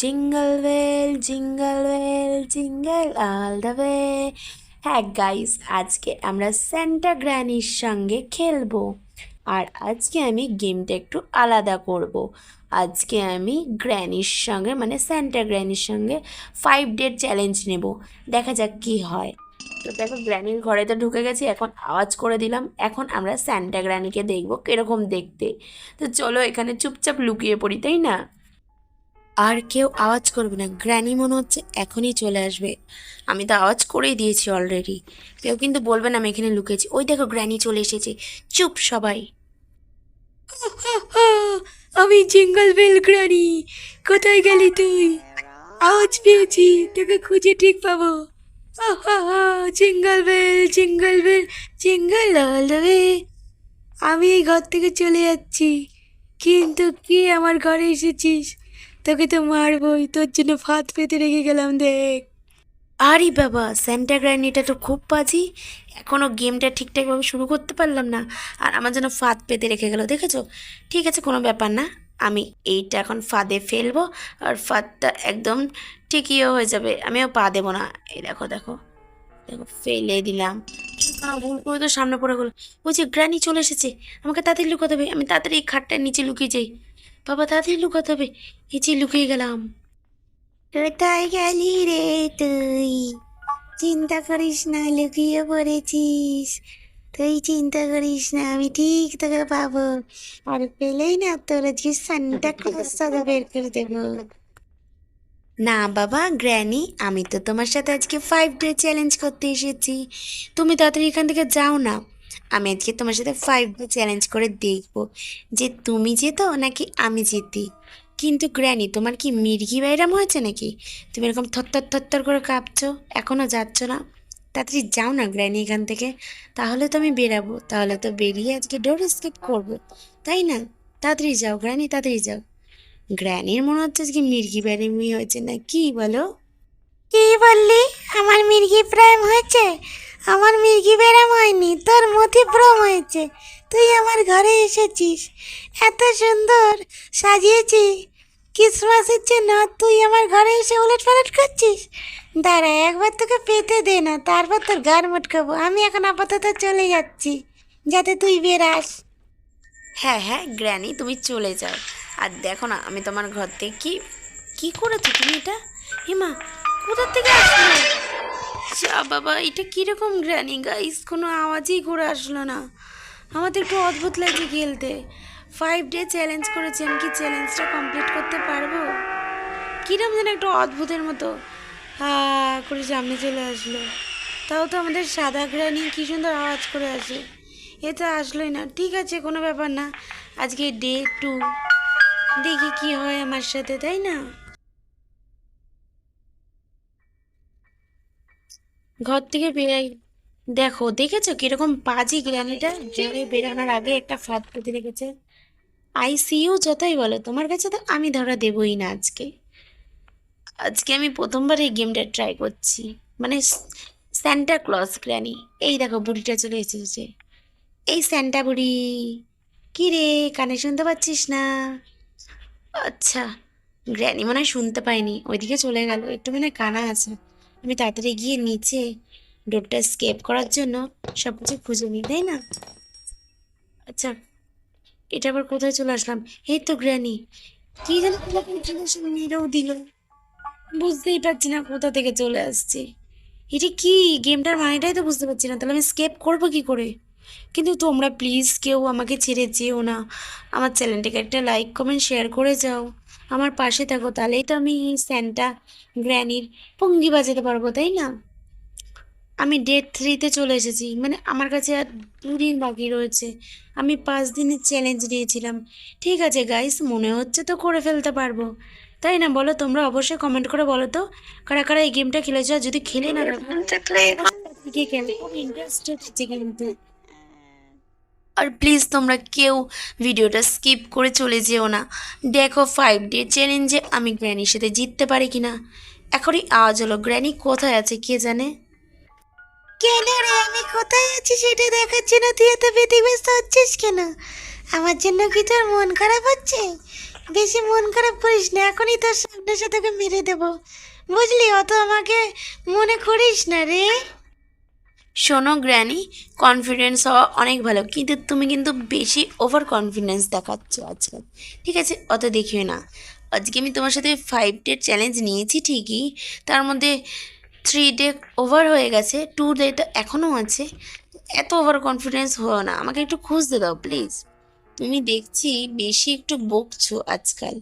Jingle bell jingle all the way. হ্যাঁ guys, আজকে আমরা স্যান্টা গ্র্যানির সঙ্গে খেলবো। আর আজকে আমি গেমটা একটু আলাদা করব। আজকে আমি গ্র্যানির সঙ্গে মানে স্যান্টা গ্র্যানির সঙ্গে 5 ডে চ্যালেঞ্জ নেব। দেখা যাক কি হয়। তো দেখো, গ্র্যানির ঘরে তো ঢুকে গেছি, এখন আওয়াজ করে দিলাম। এখন আমরা স্যান্টা গ্র্যানিকে দেখবো কিরকম দেখতে। তো চলো এখানে চুপচাপ লুকিয়ে পড়ি, তাই না? আর কেউ আওয়াজ করবে না, গ্র্যানি মনে হচ্ছে এখনই চলে আসবে। আমি তো আওয়াজ করেই দিয়েছি অলরেডি। কেউ কিন্তু বলবে না আমি এখানে লুকিয়েছি। ওই দেখো, গ্র্যানি চলে এসেছে। চুপ সবাই। আমি জিঙ্গল বেল গ্র্যানি। কোথায় গেলি তুই? আওয়াজ পেয়েছি, তোকে খুঁজে ঠিক পাবো। Jingle bell jingle all the way. আমি এই ঘর থেকে চলে যাচ্ছি, কিন্তু কি আমার ঘরে এসেছিস? তোকে তো মারবই, তোর জন্য ফাঁদ পেতে রেখে গেলাম, দেখ। আরে বাবা, স্যান্টা গ্র্যানিটা তো খুব বাজি। এখনও গেমটা ঠিকঠাকভাবে শুরু করতে পারলাম না, আর আমার জন্য ফাঁদ পেতে রেখে গেল, দেখেছো? ঠিক আছে, কোনো ব্যাপার না। আমি এইটা এখন ফাঁদে ফেলবো, আর ফাঁদটা একদম ঠিকইও হয়ে যাবে। আমিও পা দেবো না। এই দেখো দেখো দেখো, ফেলে দিলাম। ভুল করে তো সামনে পড়ে গেলো। বলছি, গ্র্যানি চলে এসেছে। আমাকে তাড়াতাড়ি লুকাতে হবে। আমি তাড়াতাড়ি এই খাটটার নিচে লুকিয়ে যাই। বাবা, তাড়াতাড়ি লুকাতে হবে। নিচে লুকিয়ে গেলাম। কোথায় গেলি রে তুই? চিন্তা করিস না, লুকিয়ে পড়েছিস। তুই চিন্তা করিস না, আমি ঠিক তোকে পাবো। আর পেলেই না, তোর আজকে সান্টা ক্লজ সাজা বের করে দেবো। না বাবা, গ্র্যানি, আমি তো তোমার সাথে আজকে 5 ডে চ্যালেঞ্জ করতে এসেছি। তুমি তাড়াতাড়ি এখান থেকে যাও না। আমি আজকে তোমার সাথে 5 ডে চ্যালেঞ্জ করে দেখবো যে তুমি জেতো নাকি আমি জিতি। কিন্তু গ্র্যানি, তোমার কি মির্গি বাইরাম হয়েছে নাকি? তুমি এরকম থরথর থরথর করে কাঁপছো, এখনও যাচ্ছ না? তাড়াতাড়ি যাও না গ্র্যানি এখান থেকে। তাহলে তো আমি বেরাবো, তাহলে তো বেরিয়ে আজকে ডোর স্কিপ করবো, তাই না? তাড়াতাড়ি যাও গ্র্যানি, তাড়াতাড়ি যাও। গ্র্যানির মনে হচ্ছে আজকে মির্গি ব্যারামি হয়েছে, না কি বলো? কি বললি? আমার মির্গি প্রেম হয়েছে? আমার মির্গি ব্যারাম হয়নি, তোর মতিভ্রম হয়েছে। তুই আমার ঘরে এসেছিস, এত সুন্দর সাজিয়েছি ক্রিসমাসের জন্য, তুই আমার ঘরে এসে উলট পালট করছিস। দাঁড়া, একবার তোকে পেতে দে না, তারপর তোর গার মটকাবো। আমি এখন আপাতত চলে যাচ্ছি, যাতে তুই বেরাস। হ্যাঁ হ্যাঁ গ্র্যানি, তুমি চলে যাও। আর দেখো না, আমি তোমার ঘর থেকে কি কি করেছো তুমি এটা? হিমা, কোথা থেকে আসলো? যা বাবা, এটা কিরকম গ্র্যানি গাইস, কোনো আওয়াজই করে আসলো না। আমার তো একটু অদ্ভুত লাগছে খেলতে। 5 ডে চ্যালেঞ্জ করেছি, আমি কি চ্যালেঞ্জটা কমপ্লিট করতে পারবো? কিরম যেন একটু অদ্ভুতের মতো হা করে সামনে চলে আসলো। তাও তো আমাদের সাদা গ্র্যানি কি সুন্দর আওয়াজ করে আসে। এ তো আসলোই না। ঠিক আছে, কোনো ব্যাপার না। আজকে ডে 2, দেখি কি হয় আমার সাথে, তাই না? ঘর থেকে বেরাই। দেখো, দেখেছো কিরকম বাজি গ্রানিটা? জেলে বেরানোর আগে একটা ফাঁদ পেতে রেখেছে। আইসিইউ যতই বলো, তোমার কাছে তো আমি ধরা দেবই না আজকে। আজকে আমি প্রথমবার এই গেমটা ট্রাই করছি, মানে স্যান্টা ক্লজ গ্র্যানি। এই দেখো, বুড়িটা চলে এসেছে। এই স্যান্টা বুড়ি, কি রে, কানে শুনতে পাচ্ছিস না? আচ্ছা, গ্র্যানি মনে হয় শুনতে পাইনি, ওইদিকে চলে গেল। একটু মানে কানা আছে। আমি তাড়াতাড়ি গিয়ে নিচে ডোরটা স্কেপ করার জন্য সব কিছু খুঁজে নিই, তাই না? আচ্ছা, এটা আবার কোথায় চলে আসলাম? এই তো গ্র্যানি। কি যেন মেরেও দিল। বুঝতেই পারছি না কোথা থেকে চলে আসছে। এটা কি? গেমটার মানেটাই তো বুঝতে পারছি না। তাহলে আমি স্কেপ করবো কি করে? কিন্তু তোমরা প্লিজ কেউ আমাকে ছেড়ে যেও না। আমার চ্যানেলটাকে একটা লাইক কমেন্ট শেয়ার করে যাও, আমার পাশে থাকো। তাহলেই তো আমি স্যান্টা গ্র্যানির পঙ্গি বাজাতে পারবো, তাই না? আমি ডে 3-তে চলে এসেছি, মানে আমার কাছে আর 2 দিন বাকি রয়েছে। আমি 5 দিনের চ্যালেঞ্জ নিয়েছিলাম। ঠিক আছে গাইস, মনে হচ্ছে তো করে ফেলতে পারবো, তাই না? বলো তোমরা, অবশ্যই কমেন্ট করে বলো তো কারা কারা এই গেমটা খেলেছো। আর যদি খেলে না ইন্টারেস্টেড হচ্ছে কিন্তু। আর প্লিজ তোমরা কেউ ভিডিওটা স্কিপ করে চলে যেও না। দেখো 5 ডে চ্যালেঞ্জে আমি গ্র্যানির সাথে জিততে পারি কিনা। এখনই আওয়াজ হলো, গ্র্যানি কোথায় আছে কে জানে? কেন রে, আমি কোথায় আছি সেটা দেখার জন্য তুই এত ব্যতিব্যস্ত হচ্ছিস কেন? আমার জন্য কি তোর মন খারাপ হচ্ছে? বেশি মন খারাপ করিস না, এখনই তোর সামনের সাথে তোকে মেরে দেবো, বুঝলি? অত আমাকে মনে করিস না রে। শোনো গ্র্যানি, কনফিডেন্স হওয়া অনেক ভালো, কিন্তু তুমি কিন্তু বেশি ওভার কনফিডেন্স দেখাচ্ছ আজকাল। ঠিক আছে, অত দেখিও না। আজকে আমি তোমার সাথে 5 ডে চ্যালেঞ্জ নিয়েছি ঠিকই, তার মধ্যে 3 ডে ওভার হয়ে গেছে, 2 ডে তো এখনও আছে। এত ওভার কনফিডেন্স হও না, আমাকে একটু খুঁজতে দাও প্লিজ। তুমি দেখছি বেশি একটু বকছো আজকাল।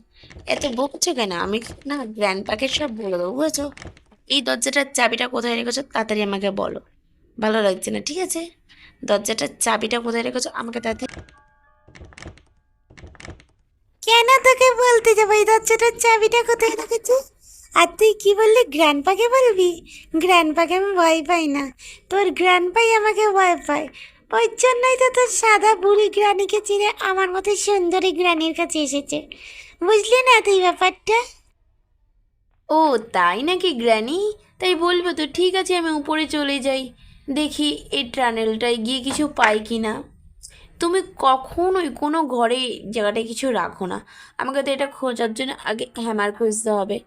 এত বকছো কেন? আমি না গ্র্যান্ডপাকে সব বলে দেবো, বুঝেছো? এই দরজাটার চাবিটা কোথায় রেখেছো তাড়াতাড়ি আমাকে বলো। ভালো লাগছে না, ঠিক আছে? দরজাটার চাবিটা কোথায় রেখেছো আমাকে তাড়াতাড়ি। কেন তোকে বলতে যাবো এই দরজাটার চাবিটা কোথায় রেখেছো? আর তুই কি বললি, গ্র্যান্ডপাকে বলবি? গ্র্যান্ডপাকে আমি ভয় পাই না, তোর গ্র্যান্ডপাই আমাকে ভয় পায়। ওই জন্যই তো তোর সাদা বুড়ি গ্রানিকে চিনে আমার মতো সুন্দরী গ্রানির কাছে এসেছে, বুঝলি না তুই ব্যাপারটা? ও তাই নাকি গ্র্যানি? তাই বলবো তো, ঠিক আছে আমি উপরে চলে যাই, দেখি এই টানেলটায় গিয়ে কিছু পাই কি না। তুমি কখনোই কোনো ঘরে জায়গাটায় কিছু রাখো না, আমাকে তো এটা খোঁজার জন্য আগে হ্যামার খুঁজতে হবে।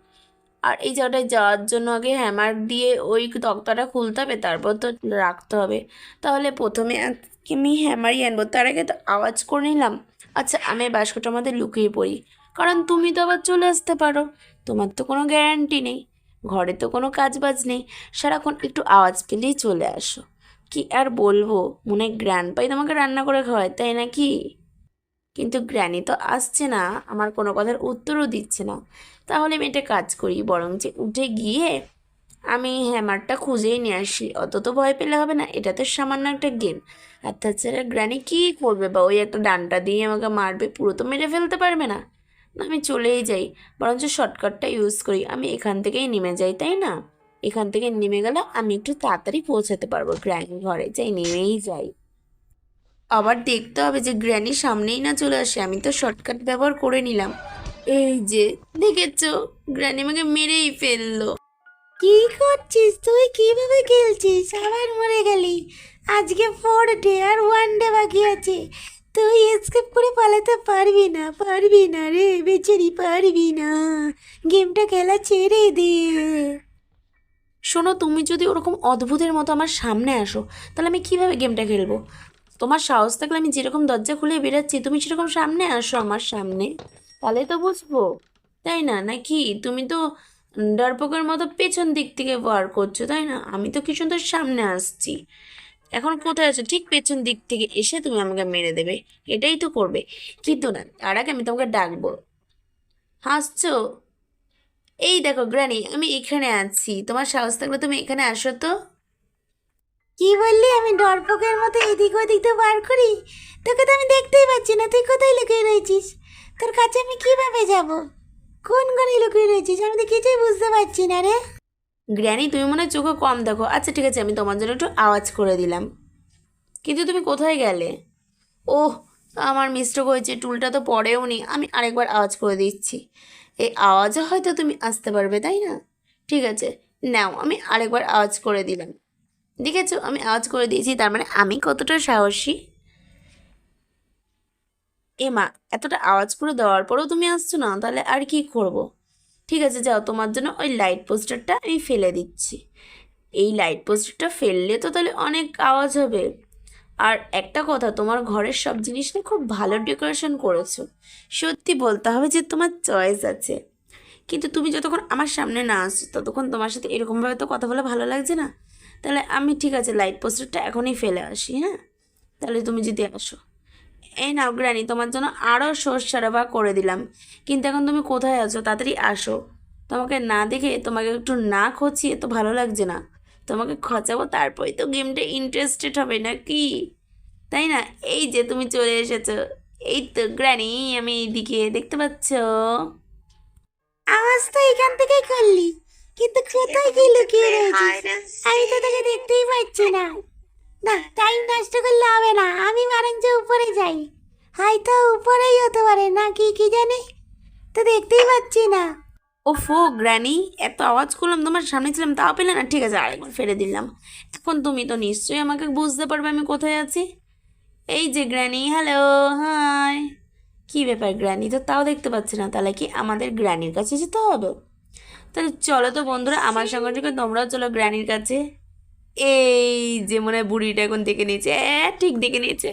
আর এই জায়গাটায় যাওয়ার জন্য আগে হ্যামার দিয়ে ওই তক্তাটা খুলতে হবে, তারপর তো রাখতে হবে। তাহলে প্রথমে আজকে আমি হ্যামারই আনবো, তার আগে তো আওয়াজ করে নিলাম। আচ্ছা, আমি বাস্কটার মধ্যে লুকিয়ে পড়ি, কারণ তুমি তো আবার চলে আসতে পারো, তোমার তো কোনো গ্যারান্টি নেই, ঘরে তো কোনো কাজ বাজ নেই, সারাক্ষণ একটু আওয়াজ পেলেই চলে আসো। কি আর বলবো, মনে হয় গ্র্যান্ডপাই তোমাকে রান্না করে খাওয়ায়, তাই নাকি? কিন্তু গ্র্যানি তো আসছে না, আমার কোনো কথার উত্তরও দিচ্ছে না। তাহলে আমি একটা কাজ করি, বরঞ্চ উঠে গিয়ে আমি হ্যামারটা খুঁজেই নিয়ে আসি, অত তো ভয় পেলে হবে না, এটা তো সামান্য একটা গেম। আর তাছাড়া গ্র্যানি কী করবে, বা ওই একটা ডান্ডা দিয়ে আমাকে মারবে, পুরো তো মেরে ফেলতে পারবে না। না, আমি চলেই যাই, বরঞ্চ শর্টকাটটা ইউজ করি, আমি এখান থেকেই নেমে যাই, তাই না? এখান থেকে নেমে গেলে আমি একটু তাড়াতাড়ি পৌঁছাতে পারবো গ্র্যানি ঘরে, যাই নেমেই যাই। আবার দেখতে হবে যে গ্র্যানি সামনেই না চলে আসে, আমি তো শর্টকাট ব্যবহার করে নিলাম। এই যে দেখেছো, গ্র্যানি আমাকে মেরেই ফেললো। কি করছিস তুই? কিভাবে খেলছিস? আবার মরে গেলি। আজকে 4 ডে আর 1 ডে বাকি আছে, তুই এসকেপ করে পালাতে পারবি না, পারবি না রে বেচারি, পারবি না। গেমটা খেলা ছেড়ে দে। শোনো, তুমি যদি ওরকম অদ্ভুতের মতো আমার সামনে আসো, তাহলে আমি কিভাবে গেমটা খেলবো? তোমার সাহস থাকলে আমি যেরকম দরজা খুলে বেরাচ্ছি তুমি সেরকম সামনে আসো আমার সামনে, তাহলে তো বুঝবো, তাই না? নাকি তুমি তো ডরপোকের মতো পেছন দিক থেকে বার করছো, তাই না? আমি তো কি সুন্দর সামনে আসছি, এখন কোথায় আছো? ঠিক পেছন দিক থেকে এসে তুমি আমাকে মেরে দেবে, এটাই তো করবে। কিন্তু না, তার আগে আমি তোমাকে ডাকবো। হাসছো? এই দেখো গ্রানি, আমি এখানে আছি, তোমার সাহস থাকলে তুমি এখানে আসো তো। কি বললি? আমি ডরপোকের মতো এদিক ওদিক তো বার করি? তোকে তো আমি দেখতেই পাচ্ছি না, তুই কোথায় লুকিয়ে রয়েছিস? তোর কাছে আমি কিভাবে যাব? কোন ঘরে লুকিয়ে রয়েছিস? আমি তো কিছুই বুঝতে পারছি না রে। গ্র্যানি, তুমি মনে হয় চোখে কম দেখো। আচ্ছা ঠিক আছে, আমি তোমার জন্য একটু আওয়াজ করে দিলাম, কিন্তু তুমি কোথায় গেলে? ওহ, আমার মিস্টেক হয়েছে, টুলটা তো পড়েও নি, আমি আরেকবার আওয়াজ করে দিচ্ছি, এই আওয়াজে হয়তো তুমি আসতে পারবে, তাই না? ঠিক আছে, নাও আমি আরেকবার আওয়াজ করে দিলাম, দেখেছো আমি আওয়াজ করে দিয়েছি, তার মানে আমি কতটা সাহসী। এ মা, এতটা আওয়াজ করে দেওয়ার পরেও তুমি আসছো না, তাহলে আর কি করব? ঠিক আছে যাও, তোমার জন্য ওই লাইট পোস্টারটা আমি ফেলে দিচ্ছি। এই লাইট পোস্টারটা ফেললে তো তাহলে অনেক আওয়াজ হবে। আর একটা কথা, তোমার ঘরের সব জিনিস নিয়ে খুব ভালো ডেকোরেশন করেছো, সত্যি বলতে হবে যে তোমার চয়েস আছে। কিন্তু তুমি যতক্ষণ আমার সামনে না আসছো ততক্ষণ তোমার সাথে এরকমভাবে তো কথা বলে ভালো লাগছে না। তাহলে আমি ঠিক আছে লাইট পোস্টারটা এখনই ফেলে আসি, হ্যাঁ? তাহলে তুমি যদি আসো, এই নাও গ্রানি, তোমার জন্য আরও সর্ষে বা করে দিলাম। কিন্তু এখন তুমি কোথায় আছো? তাড়াতাড়ি আসো, তোমাকে না দেখে, তোমাকে একটু না খচিয়ে তো ভালো লাগছে না, তোমাকে খচাবো তারপরে তো গেমটা ইন্টারেস্টেড হবে নাকি, তাই না? এই যে তুমি চলে এসেছো, এই তো গ্রানি, আমি এইদিকে, দেখতে পাচ্ছ? আওয়াজ তো এখান থেকেই করলি, কিন্তু কোথায় গিয়ে লুকিয়ে রয়েছিস? আমি তো তোকে দেখতেই পাচ্ছি না। না, টাইম নষ্ট করলে হবে না, আমি বরঞ্চ উপরে যাই, হয়তো উপরেই হতে পারে না, কি কি জানি, তো দেখতেই পাচ্ছি না। ওফো গ্র্যানি, এত আওয়াজ করলাম, তোমার সামনে ছিলাম তাও পেলে না? ঠিক আছে, আরেকবার ফেলে দিলাম। এখন তুমি তো নিশ্চয়ই আমাকে বুঝতে পারবে আমি কোথায় আছি। এই যে গ্র্যানি, হ্যালো, হাই, কি ব্যাপার, গ্র্যানি তো তাও দেখতে পাচ্ছি না, তাহলে কি আমাদের গ্র্যানির কাছে যেতে হবে? তাহলে চলো তো বন্ধুরা, আমার সঙ্গে সঙ্গে তোমরাও চলো গ্র্যানির কাছে। এই যে মনে হয় বুড়িটা এখন দেখে নিয়েছে, ঠিক দেখে নিয়েছে।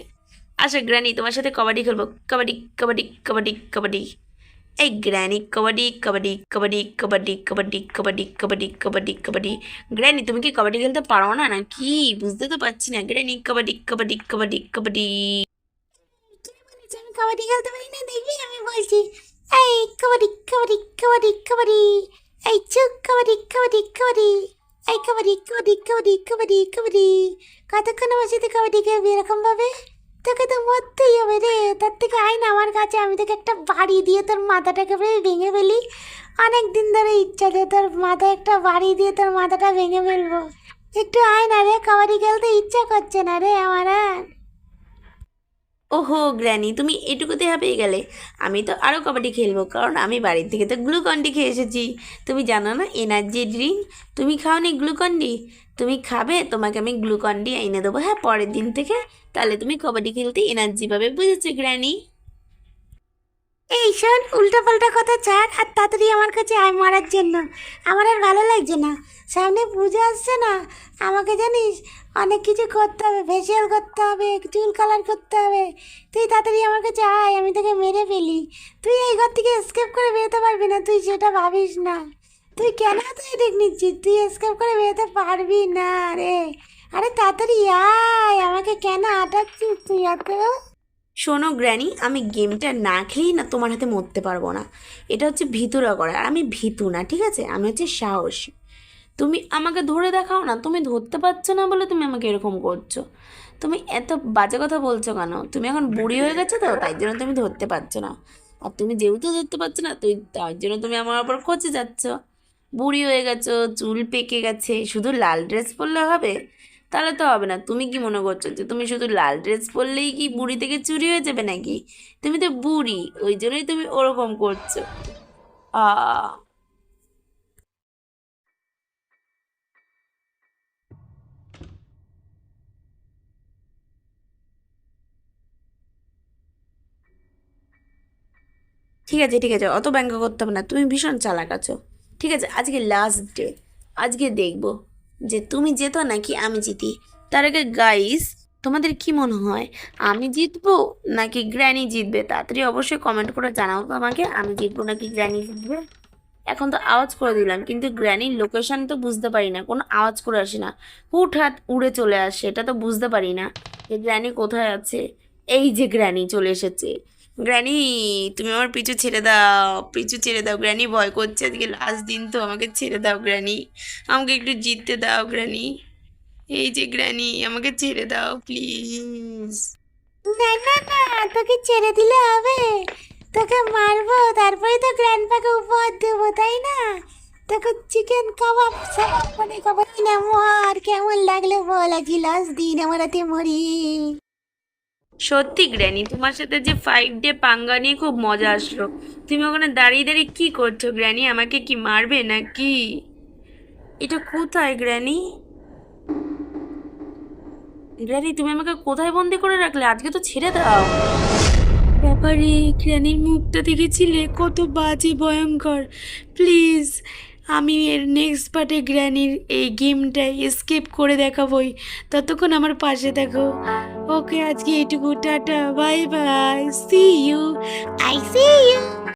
আচ্ছা গ্র্যানি, তোমার সাথে কবাডি খেলবো, কাবাডি কাবাডি কাবাডি কাবাডি। এই গ্র্যানি, কাবাডি কাবাডি কাবাডি কাবাডি কাবাডি কাবাডি কাবাডি কাবাডি কাবাডি। গ্র্যানি তুমি কি কাবাডি খেলতে পারো না নাকি? বুঝতে তো পারছি না। গ্র্যানি, কাবাডি কাবাডি কাবাডি কাবাডি। তুমি বলেছো আমি কাবাডি খেলতে পারি না, দেখবি আমি বলছি। এই কাবাডি কাবাডি কাবাডি কাবাডি, এই চুপ কাবাডি কাবাডি কাবাডি, এই কাবাডি কাবাডি কাবাডি কাবাডি কাবাডি। কতক্ষণ আমার সাথে কাবাডি খেলবি এরকম ভাবে? তোকে তো মরতেই হবে রে। তার থেকে আয় না আমার কাছে, আমি তোকে একটা বাড়ি দিয়ে তোর মাথাটাকে ভেঙে ফেলি। অনেক দিন ধরে ইচ্ছা যে তোর মাথায় একটা বাড়ি দিয়ে তোর মাথাটা ভেঙে ফেলবো। একটু আয় না রে, কাবাডি খেলতে ইচ্ছা করছে না রে আমার আর। ওহো গ্র্যানি, তুমি এটুকুতে হাঁপিয়ে গেলে? আমি তো আরও কাবাডি খেলবো, কারণ আমি বাড়ির থেকে তো গ্লুকন্ডি খেয়ে এসেছি। তুমি জানো না, এনার্জি ড্রিঙ্ক? তুমি খাওনি গ্লুকন্ডি? তুমি খাবে, তোমাকে আমি গ্লুকন্ডি এনে দেবো, হ্যাঁ, পরের দিন থেকে। তাহলে তুমি কাবাডি খেলতে এনার্জি পাবে, বুঝেছো গ্র্যানি? এই শোন, উল্টা পাল্টা কথা ছাড় আর তাড়াতাড়ি আমার কাছে আয় মারার জন্য। আমার আর ভালো লাগছে না, সামনে পুজো আসছে না, আমাকে জানিস অনেক কিছু করতে হবে, ফেসিয়াল করতে হবে, চুল কালার করতে হবে। তুই তাড়াতাড়ি আমার কাছে আয়, আমি তোকে মেরে ফেলি। তুই এই ঘর থেকে এসকেপ করে বেরোতে পারবি না, তুই সেটা ভাবিস না। তুই কেন তুই দেখ নিচ্ছিস, তুই এসকেপ করে বেরোতে পারবি না রে। আরে তাড়াতাড়ি আয়, আমাকে কেন আটাচ্ছিস তুই এত? শোনো গ্র্যানি, আমি গেমটা না খেলেই না তোমার হাতে মরতে পারবো না। এটা হচ্ছে ভীতুরা করে, আর আমি ভীতু না, ঠিক আছে? আমি হচ্ছে সাহসী। তুমি আমাকে ধরে দেখাও না, তুমি ধরতে পারছো না বলে তুমি আমাকে এরকম করছো। তুমি এত বাজে কথা বলছো কেন? তুমি এখন বুড়ি হয়ে গেছো তো, তাই জন্য তুমি ধরতে পারছো না। আর তুমি যেহেতু ধরতে পারছো না, তুই তার জন্য তুমি আমার ওপর খচে যাচ্ছ। বুড়ি হয়ে গেছো, চুল পেকে গেছে, শুধু লাল ড্রেস পরলে হবে? তাহলে তো হবে না। তুমি কি মনে করছো যে তুমি শুধু লাল ড্রেস পরলেই কি বুড়ি থেকে চুরি হয়ে যাবে নাকি? তুমি তো বুড়ি, ওই জন্যই তুমি ওরকম করছো। আ ঠিক আছে ঠিক আছে, অত ব্যঙ্গ করতে হবে না, তুমি ভীষণ চালাক আছো। ঠিক আছে, আজকে লাস্ট ডে। আজকে দেখবো যে তুমি যেতো নাকি আমি জিতি। তার আগে গাইস, তোমাদের কি মনে হয়, আমি জিতবো নাকি গ্র্যানি জিতবে? তাড়াতাড়ি অবশ্যই কমেন্ট করে জানাও তো আমাকে, আমি জিতবো নাকি গ্র্যানি জিতবে। এখন তো আওয়াজ করে দিলাম, কিন্তু গ্র্যানির লোকেশন তো বুঝতে পারি না, কোনো আওয়াজ করে আসে না, হুটহাট উড়ে চলে আসে, এটা তো বুঝতে পারি না যে গ্র্যানি কোথায় আছে। এই যে গ্র্যানি চলে এসেছে। গ্র্যানি, তুমি আমার পিছু ছেড়ে দাও, পিছু ছেড়ে দাও গ্র্যানি, ভয় করছে, আজকে লাস্ট দিন তো, আমাকে ছেড়ে দাও গ্র্যানি, আমাকে একটু জিততে দাও গ্র্যানি। এই যে গ্র্যানি, আমাকে ছেড়ে দাও প্লিজ। না না না, তোকে ছেড়ে দিলে হবে? তোকে মারবো, তারপরে তো গ্র্যান্ডপাকে উপহার দেবো, তাই না? তোকে চিকেন কাবাব সাবাব মানে খাবো না। মর, কেমন লাগলো বল, আজ লাস্ট দিন আমার হাতে মরি। সত্যি গ্র্যানি, তোমার সাথে যে 5 ডে পাঙ্গা নিয়ে খুব মজা আসলো। তুমি ওখানে দাঁড়িয়ে দাঁড়িয়ে কি করছো গ্র্যানি? আমাকে কি মারবে নাকি? এটা কোথায় গ্র্যানি? গ্র্যানি, তুমি আমাকে কোথায় বন্দি করে রাখলে? আজকে তো ছেড়ে দাও। ব্যাপারে গ্র্যানির মুখটা দেখেছিলে, কত বাজে ভয়ঙ্কর। প্লিজ, আমি এর নেক্সট পার্টে গ্র্যানির এই গেমটা এসকেপ করে দেখাবই, ততক্ষণ আমার পাশে থাকো। ওকে, আজকে এইটুকু, tata, bye bye, see you. I see you.